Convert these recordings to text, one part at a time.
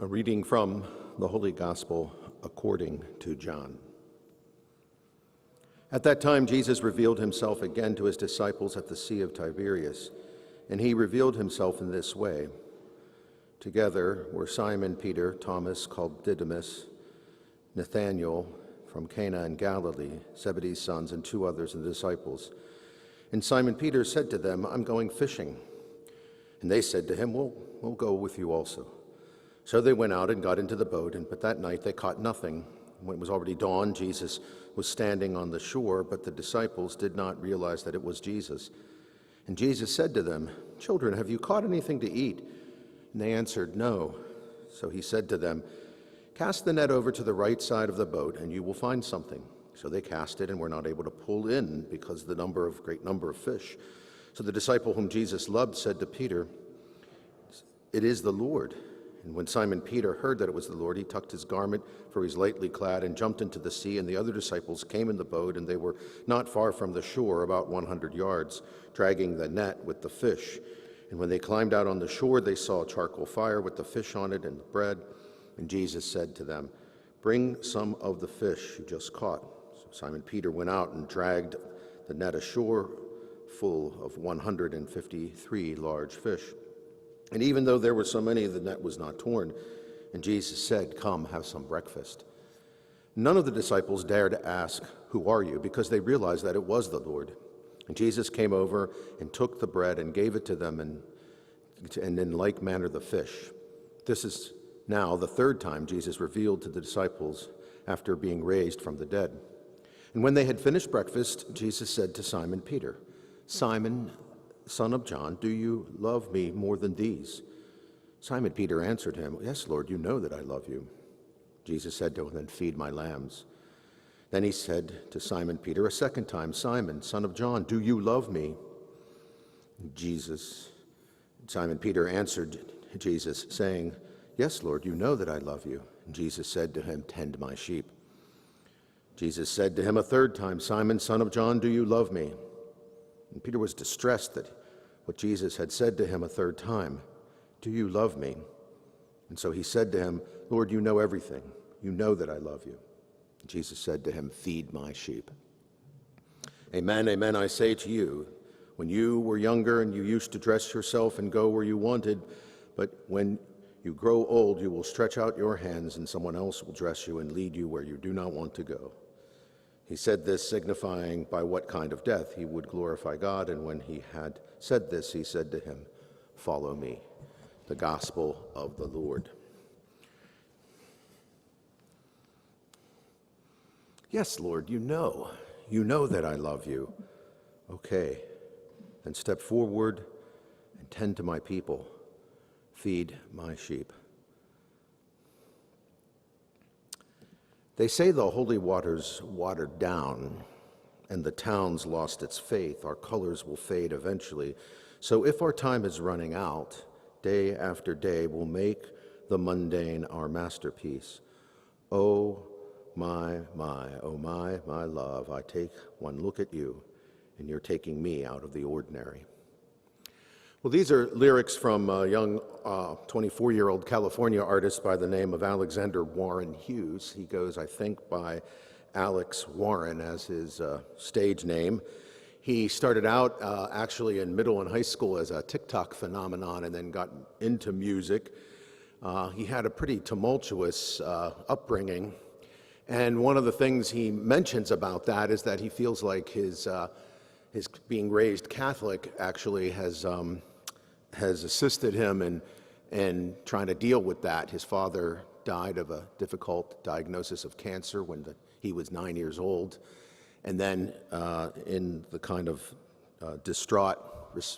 A reading from the Holy Gospel according to John. At that time, Jesus revealed himself again to his disciples at the Sea of Tiberias, and he revealed himself in this way. Together were Simon Peter, Thomas called Didymus, Nathanael from Cana in Galilee, Zebedee's sons, and two others of the disciples. And Simon Peter said to them, "I'm going fishing." And they said to him, We'll go with you also. So they went out and got into the boat, but that night they caught nothing. When it was already dawn, Jesus was standing on the shore, but the disciples did not realize that it was Jesus. And Jesus said to them, "Children, have you caught anything to eat?" And they answered, "No." So he said to them, "Cast the net over to the right side of the boat, and you will find something." So they cast it and were not able to pull in because of the great number of fish. So the disciple whom Jesus loved said to Peter, "It is the Lord." And when Simon Peter heard that it was the Lord, he tucked his garment, for he was lightly clad, and jumped into the sea. And the other disciples came in the boat, and they were not far from the shore, about 100 yards, dragging the net with the fish. And when they climbed out on the shore, they saw a charcoal fire with the fish on it and the bread. And Jesus said to them, "Bring some of the fish you just caught." So Simon Peter went out and dragged the net ashore, full of 153 large fish. And even though there were so many, the net was not torn. And Jesus said, "Come, have some breakfast." None of the disciples dared to ask, "Who are you?" because they realized that it was the Lord. And Jesus came over and took the bread and gave it to them, and in like manner the fish. This is now the third time Jesus revealed to the disciples after being raised from the dead. And when they had finished breakfast, Jesus said to Simon Peter, "Simon, son of John, do you love me more than these?" Simon Peter answered him, "Yes, Lord, you know that I love you." Jesus said to him, "Then feed my lambs." Then he said to Simon Peter a second time, "Simon, son of John, do you love me?" Simon Peter answered Jesus, saying, "Yes, Lord, you know that I love you." And Jesus said to him, "Tend my sheep." Jesus said to him a third time, "Simon, son of John, do you love me?" And Peter was distressed that what Jesus had said to him a third time, "Do you love me?" And so he said to him, "Lord, you know everything. You know that I love you." And Jesus said to him, "Feed my sheep." Amen, amen, I say to you, when you were younger and you used to dress yourself and go where you wanted, but when you grow old, you will stretch out your hands and someone else will dress you and lead you where you do not want to go. He said this, signifying by what kind of death he would glorify God. And when he had said this, he said to him, "Follow me." The gospel of the Lord. Yes, Lord, you know that I love you. Okay, then step forward and tend to my people. Feed my sheep. They say the holy waters watered down, and the town's lost its faith. Our colors will fade eventually. So if our time is running out, day after day we'll make the mundane our masterpiece. Oh my, oh my love, I take one look at you, and you're taking me out of the ordinary. Well, these are lyrics from a young 24-year-old California artist by the name of Alexander Warren Hughes. He goes, I think, by Alex Warren as his stage name. He started out actually in middle and high school as a TikTok phenomenon and then got into music. He had a pretty tumultuous upbringing. And one of the things he mentions about that is that he feels like his being raised Catholic actually has assisted him in trying to deal with that. His father died of a difficult diagnosis of cancer when he was 9 years old. And then in the kind of distraught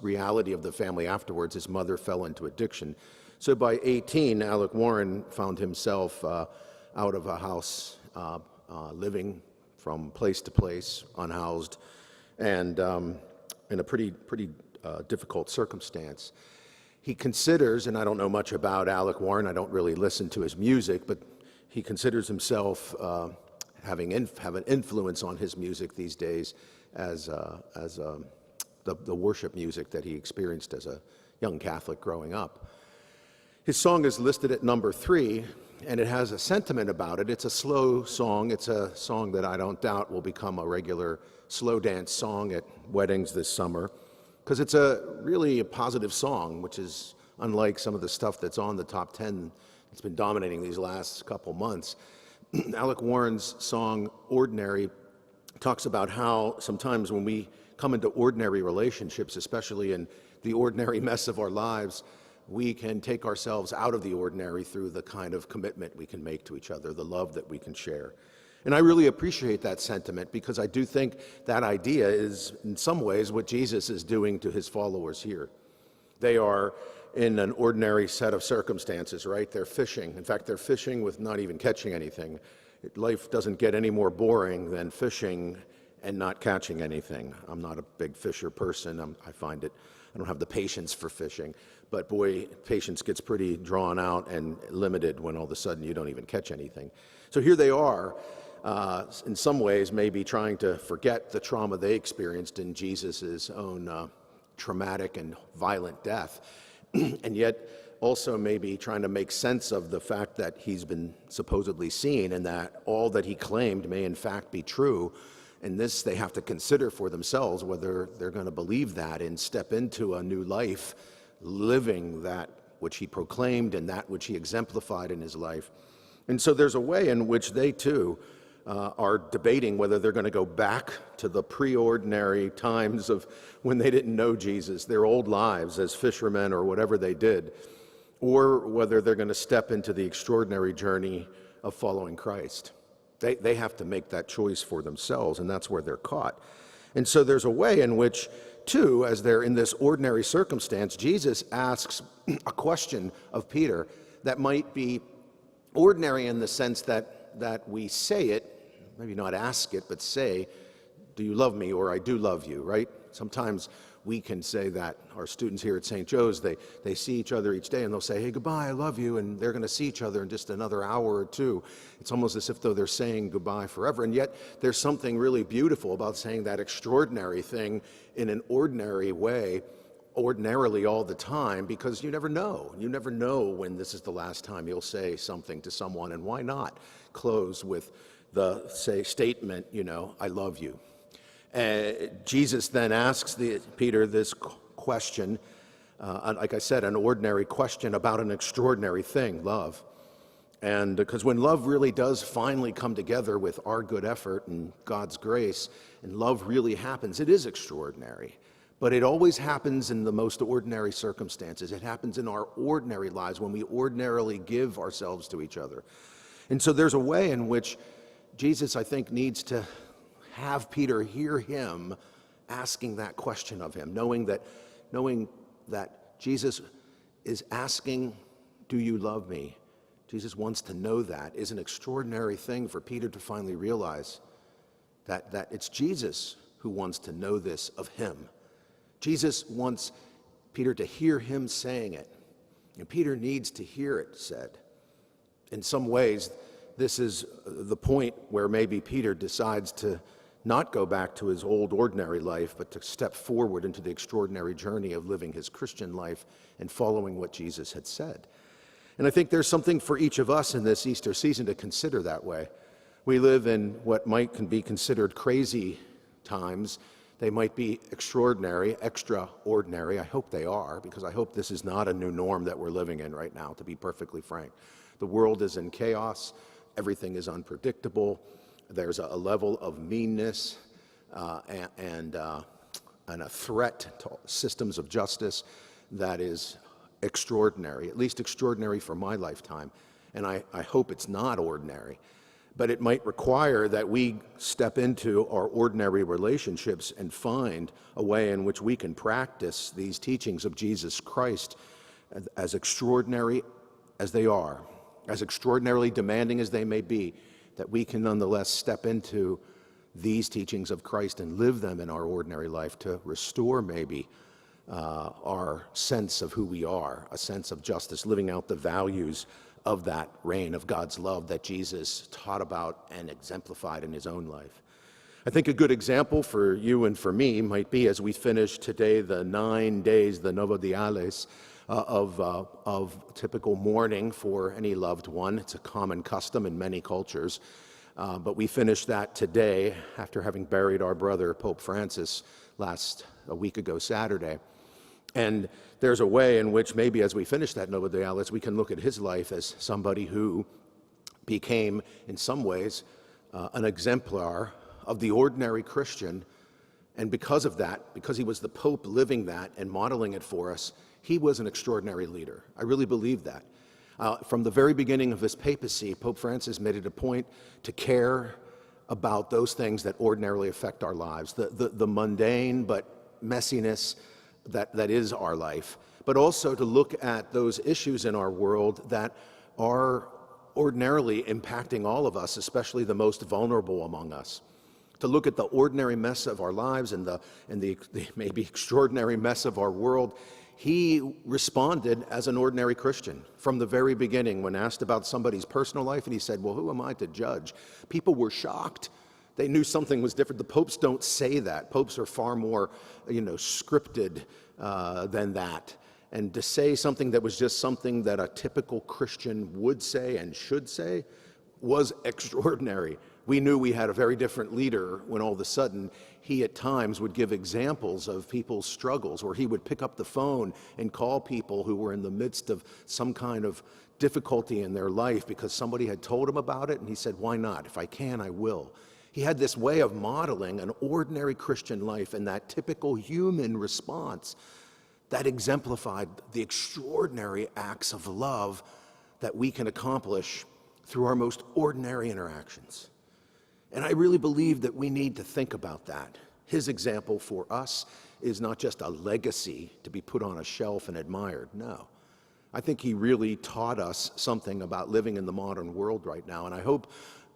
reality of the family afterwards, his mother fell into addiction. So by 18, Alec Warren found himself out of a house, living from place to place, unhoused, and in a pretty difficult circumstance. He considers, and I don't know much about Alec Warren, I don't really listen to his music, but he considers himself having an influence on his music these days as the worship music that he experienced as a young Catholic growing up. His song is listed at number 3, and it has a sentiment about it. It's a slow song. It's a song that I don't doubt will become a regular slow dance song at weddings this summer, because it's really a positive song, which is unlike some of the stuff that's on the top 10 that's been dominating these last couple months. Alec Warren's song, Ordinary, talks about how sometimes when we come into ordinary relationships, especially in the ordinary mess of our lives, we can take ourselves out of the ordinary through the kind of commitment we can make to each other, the love that we can share. And I really appreciate that sentiment, because I do think that idea is in some ways what Jesus is doing to his followers here. They are in an ordinary set of circumstances, right? They're fishing. In fact, they're fishing with not even catching anything. Life doesn't get any more boring than fishing and not catching anything. I'm not a big fisher person. I find it, I don't have the patience for fishing. But boy, patience gets pretty drawn out and limited when all of a sudden you don't even catch anything. So here they are, in some ways maybe trying to forget the trauma they experienced in Jesus' own traumatic and violent death, and yet also maybe trying to make sense of the fact that he's been supposedly seen and that all that he claimed may in fact be true. And this they have to consider for themselves, whether they're going to believe that and step into a new life, living that which he proclaimed and that which he exemplified in his life. And so there's a way in which they too are debating whether they're going to go back to the pre-ordinary times of when they didn't know Jesus, their old lives as fishermen or whatever they did, or whether they're going to step into the extraordinary journey of following Christ. They have to make that choice for themselves, and that's where they're caught. And so there's a way in which, too, as they're in this ordinary circumstance, Jesus asks a question of Peter that might be ordinary in the sense that we say it, maybe not ask it, but say, do you love me, or I do love you, right? Sometimes we can say that. Our students here at St. Joe's, they see each other each day and they'll say, hey, goodbye, I love you, and they're going to see each other in just another hour or two. It's almost as if though they're saying goodbye forever, and yet there's something really beautiful about saying that extraordinary thing in an ordinary way, ordinarily all the time, because you never know. You never know when this is the last time you'll say something to someone, and why not close with the statement, I love you. Jesus then asks Peter this question, like I said, an ordinary question about an extraordinary thing, love. And because when love really does finally come together with our good effort and God's grace, and love really happens, it is extraordinary. But it always happens in the most ordinary circumstances. It happens in our ordinary lives when we ordinarily give ourselves to each other. And so there's a way in which Jesus, I think, needs to have Peter hear him asking that question of him, knowing that Jesus is asking, do you love me? Jesus wants to know that is an extraordinary thing for Peter to finally realize that it's Jesus who wants to know this of him. Jesus wants Peter to hear him saying it, and Peter needs to hear it said. In some ways, this is the point where maybe Peter decides to not go back to his old ordinary life, but to step forward into the extraordinary journey of living his Christian life and following what Jesus had said. And I think there's something for each of us in this Easter season to consider that way. We live in what can be considered crazy times. They might be extraordinary, extraordinary. I hope they are, because I hope this is not a new norm that we're living in right now, to be perfectly frank. The world is in chaos. Everything is unpredictable. There's a level of meanness and a threat to systems of justice that is extraordinary, at least extraordinary for my lifetime. And I hope it's not ordinary. But it might require that we step into our ordinary relationships and find a way in which we can practice these teachings of Jesus Christ as extraordinary as they are, as extraordinarily demanding as they may be, that we can nonetheless step into these teachings of Christ and live them in our ordinary life to restore maybe our sense of who we are, a sense of justice, living out the values of that reign of God's love that Jesus taught about and exemplified in his own life. I think a good example for you and for me might be, as we finish today the 9 days, the Novo Diales, of typical mourning for any loved one. It's a common custom in many cultures. But we finished that today after having buried our brother, Pope Francis, a week ago Saturday. And there's a way in which maybe as we finish that Nova Dialis, we can look at his life as somebody who became, in some ways, an exemplar of the ordinary Christian. And because of that, because he was the Pope living that and modeling it for us, he was an extraordinary leader. I really believe that. From the very beginning of his papacy, Pope Francis made it a point to care about those things that ordinarily affect our lives, the mundane but messiness that is our life, but also to look at those issues in our world that are ordinarily impacting all of us, especially the most vulnerable among us. To look at the ordinary mess of our lives and the maybe extraordinary mess of our world. He responded as an ordinary Christian from the very beginning when asked about somebody's personal life, and he said, well, who am I to judge? People were shocked. They knew something was different. The popes don't say that. Popes are far more, scripted than that. And to say something that was just something that a typical Christian would say and should say was extraordinary. We knew we had a very different leader when all of a sudden he at times would give examples of people's struggles, or he would pick up the phone and call people who were in the midst of some kind of difficulty in their life because somebody had told him about it, and he said, why not? If I can, I will. He had this way of modeling an ordinary Christian life and that typical human response that exemplified the extraordinary acts of love that we can accomplish through our most ordinary interactions. And I really believe that we need to think about that. His example for us is not just a legacy to be put on a shelf and admired. No. I think he really taught us something about living in the modern world right now. And I hope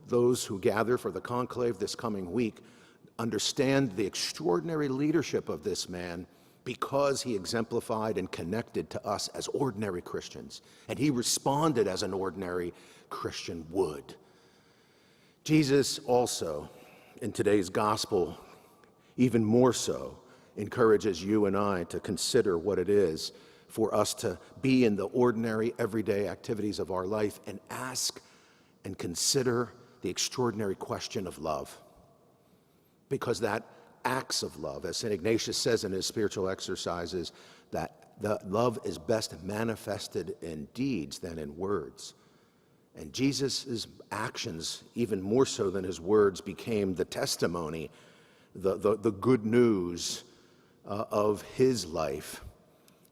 those who gather for the conclave this coming week understand the extraordinary leadership of this man because he exemplified and connected to us as ordinary Christians. And he responded as an ordinary Christian would. Jesus also, in today's gospel, even more so, encourages you and I to consider what it is for us to be in the ordinary, everyday activities of our life and ask and consider the extraordinary question of love. Because that acts of love, as St. Ignatius says in his spiritual exercises, that the love is best manifested in deeds than in words. And Jesus' actions, even more so than his words, became the testimony, the good news of his life,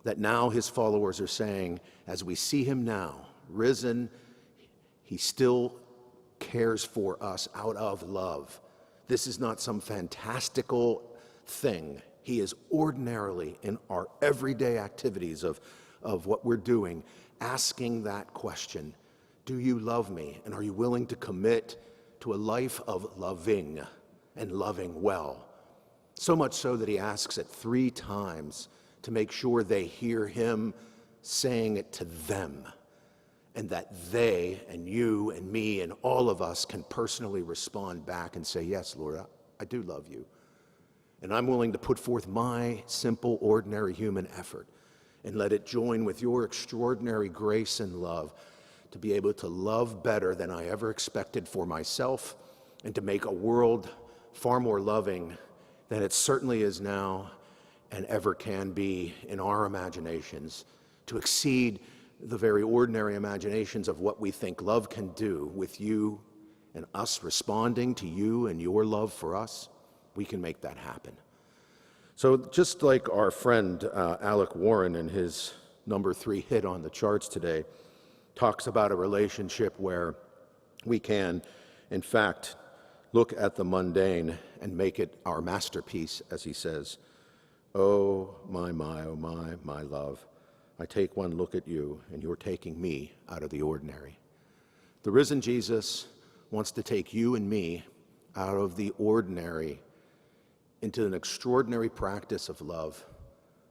that now his followers are saying, as we see him now, risen, he still cares for us out of love. This is not some fantastical thing. He is ordinarily in our everyday activities of what we're doing, asking that question. Do you love me? And are you willing to commit to a life of loving and loving well? So much so that he asks it 3 times to make sure they hear him saying it to them, and that they and you and me and all of us can personally respond back and say, yes, Lord, I do love you. And I'm willing to put forth my simple, ordinary human effort and let it join with your extraordinary grace and love to be able to love better than I ever expected for myself and to make a world far more loving than it certainly is now and ever can be in our imaginations, to exceed the very ordinary imaginations of what we think love can do with you and us responding to you and your love for us. We can make that happen. So just like our friend Alec Warren in his number 3 hit on the charts today, talks about a relationship where we can, in fact, look at the mundane and make it our masterpiece, as he says. Oh my, my love, I take one look at you, and you're taking me out of the ordinary. The risen Jesus wants to take you and me out of the ordinary into an extraordinary practice of love,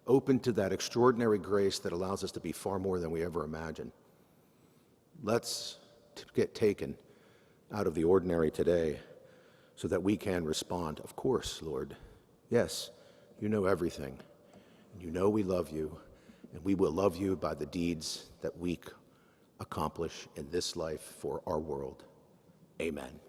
open to that extraordinary grace that allows us to be far more than we ever imagined. Let's get taken out of the ordinary today so that we can respond. Of course, Lord. Yes, you know everything. You know we love you, and we will love you by the deeds that we accomplish in this life for our world. Amen.